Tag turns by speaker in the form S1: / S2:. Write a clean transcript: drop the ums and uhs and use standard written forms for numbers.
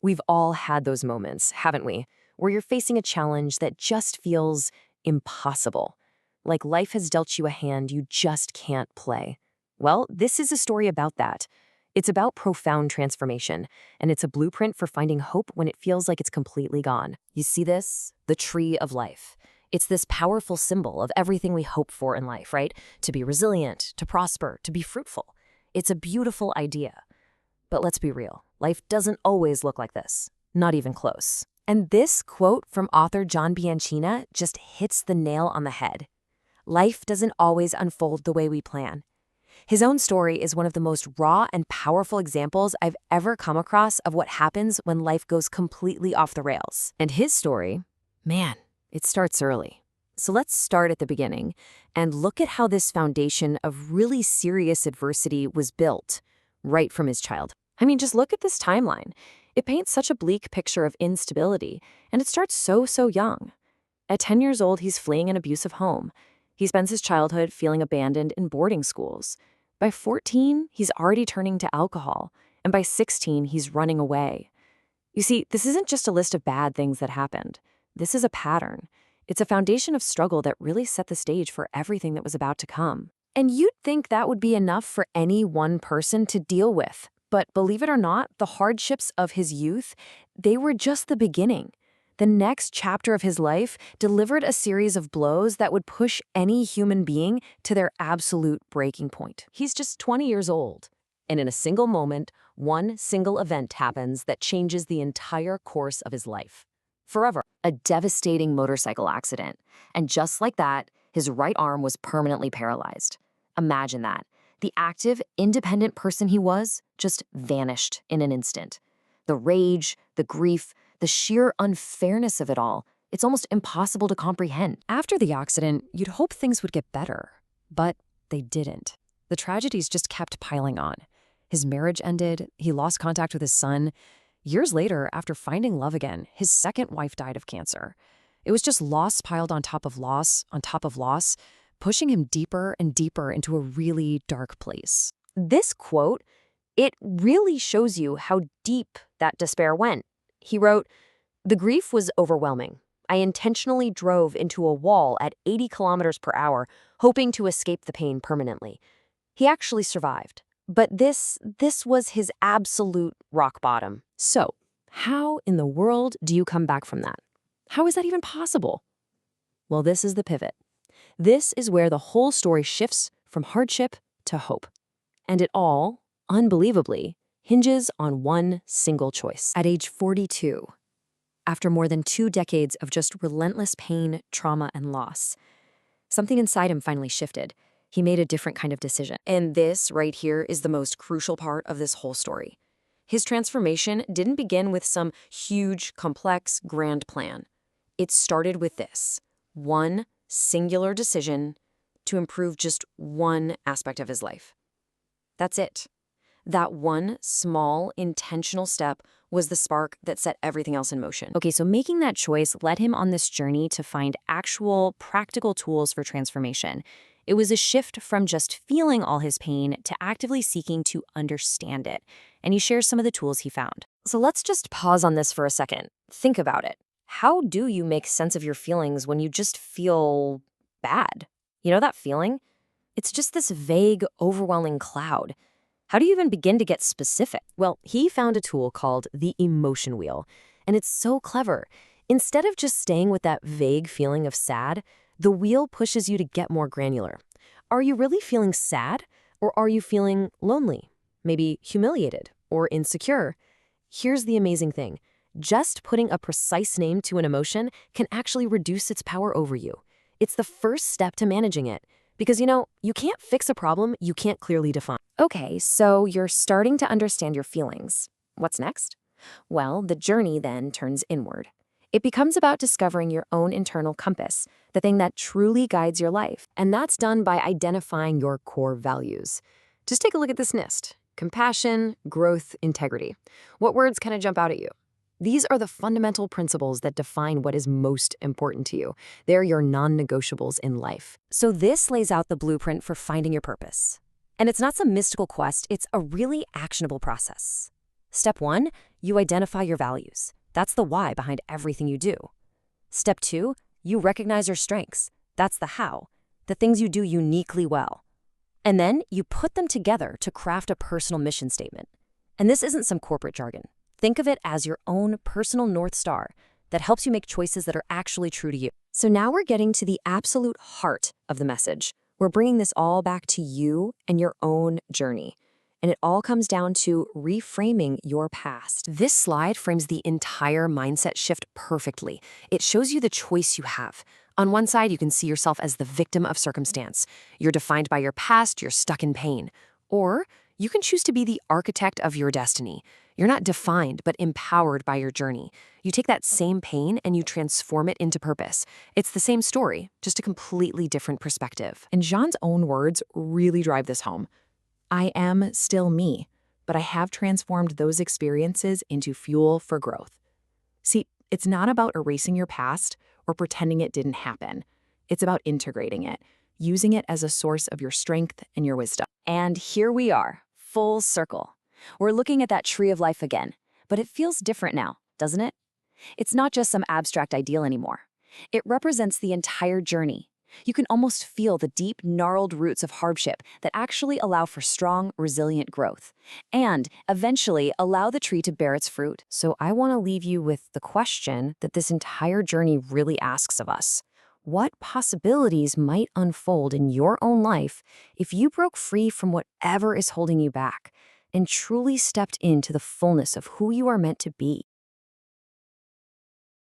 S1: We've all had those moments, haven't we? Where you're facing a challenge that just feels impossible. Like life has dealt you a hand you just can't play. Well, this is a story about that. It's about profound transformation, and it's a blueprint for finding hope when it feels like it's completely gone. You see this? The tree of life. It's this powerful symbol of everything we hope for in life, right? To be resilient, to prosper, to be fruitful. It's a beautiful idea. But let's be real, life doesn't always look like this, not even close. And this quote from author John Bianchina just hits the nail on the head. Life doesn't always unfold the way we plan. His own story is one of the most raw and powerful examples I've ever come across of what happens when life goes completely off the rails. And his story, man, it starts early. So let's start at the beginning and look at how this foundation of really serious adversity was built right from his childhood. I mean, just look at this timeline. It paints such a bleak picture of instability, and it starts so young. At 10 years old, he's fleeing an abusive home. He spends his childhood feeling abandoned in boarding schools. By 14, he's already turning to alcohol, and by 16, he's running away. You see, this isn't just a list of bad things that happened. This is a pattern. It's a foundation of struggle that really set the stage for everything that was about to come. And you'd think that would be enough for any one person to deal with. But believe it or not, the hardships of his youth, they were just the beginning. The next chapter of his life delivered a series of blows that would push any human being to their absolute breaking point. He's just 20 years old, and in a single moment, one single event happens that changes the entire course of his life. Forever. A devastating motorcycle accident. And just like that, his right arm was permanently paralyzed. Imagine that. The active, independent person he was just vanished in an instant. The rage, the grief, the sheer unfairness of it all, it's almost impossible to comprehend. After the accident, you'd hope things would get better, but they didn't. The tragedies just kept piling on. His marriage ended, he lost contact with his son. Years later, after finding love again, his second wife died of cancer. It was just loss piled on top of loss, pushing him deeper and deeper into a really dark place. This quote, it really shows you how deep that despair went. He wrote, "The grief was overwhelming. I intentionally drove into a wall at 80 kilometers per hour, hoping to escape the pain permanently." He actually survived. But this was his absolute rock bottom. So, how in the world do you come back from that? How is that even possible? Well, this is the pivot. This is where the whole story shifts from hardship to hope. And it all, unbelievably, hinges on one single choice. At age 42, after more than 2 decades of just relentless pain, trauma, and loss, something inside him finally shifted. He made a different kind of decision. And this right here is the most crucial part of this whole story. His transformation didn't begin with some huge, complex, grand plan. It started with this: one singular decision to improve just one aspect of his life. That's it. That one small, intentional step was the spark that set everything else in motion. Okay, so making that choice led him on this journey to find actual, practical tools for transformation. It was a shift from just feeling all his pain to actively seeking to understand it. And he shares some of the tools he found. So let's just pause on this for a second. Think about it. How do you make sense of your feelings when you just feel bad? You know that feeling? It's just this vague, overwhelming cloud. How do you even begin to get specific? Well, he found a tool called the emotion wheel, and it's so clever. Instead of just staying with that vague feeling of sad, the wheel pushes you to get more granular. Are you really feeling sad, or are you feeling lonely, maybe humiliated or insecure? Here's the amazing thing. Just putting a precise name to an emotion can actually reduce its power over you. It's the first step to managing it. Because, you can't fix a problem you can't clearly define. Okay, so you're starting to understand your feelings. What's next? Well, the journey then turns inward. It becomes about discovering your own internal compass, the thing that truly guides your life. And that's done by identifying your core values. Just take a look at this list: compassion, growth, integrity. What words kind of jump out at you? These are the fundamental principles that define what is most important to you. They're your non-negotiables in life. So this lays out the blueprint for finding your purpose. And it's not some mystical quest, it's a really actionable process. Step 1, you identify your values. That's the why behind everything you do. Step 2, you recognize your strengths. That's the how, the things you do uniquely well. And then you put them together to craft a personal mission statement. And this isn't some corporate jargon. Think of it as your own personal North Star that helps you make choices that are actually true to you. So now we're getting to the absolute heart of the message. We're bringing this all back to you and your own journey. And it all comes down to reframing your past. This slide frames the entire mindset shift perfectly. It shows you the choice you have. On one side, you can see yourself as the victim of circumstance. You're defined by your past, you're stuck in pain. Or you can choose to be the architect of your destiny. You're not defined, but empowered by your journey. You take that same pain and you transform it into purpose. It's the same story, just a completely different perspective.
S2: And Jean's own words really drive this home. I am still me, but I have transformed those experiences into fuel for growth. See, it's not about erasing your past or pretending it didn't happen. It's about integrating it, using it as a source of your strength and your wisdom.
S1: And here we are, full circle. We're looking at that tree of life again, but it feels different now, doesn't it? It's not just some abstract ideal anymore. It represents the entire journey. You can almost feel the deep, gnarled roots of hardship that actually allow for strong, resilient growth, and eventually allow the tree to bear its fruit. So I want to leave you with the question that this entire journey really asks of us. What possibilities might unfold in your own life if you broke free from whatever is holding you back and truly stepped into the fullness of who you are meant to be?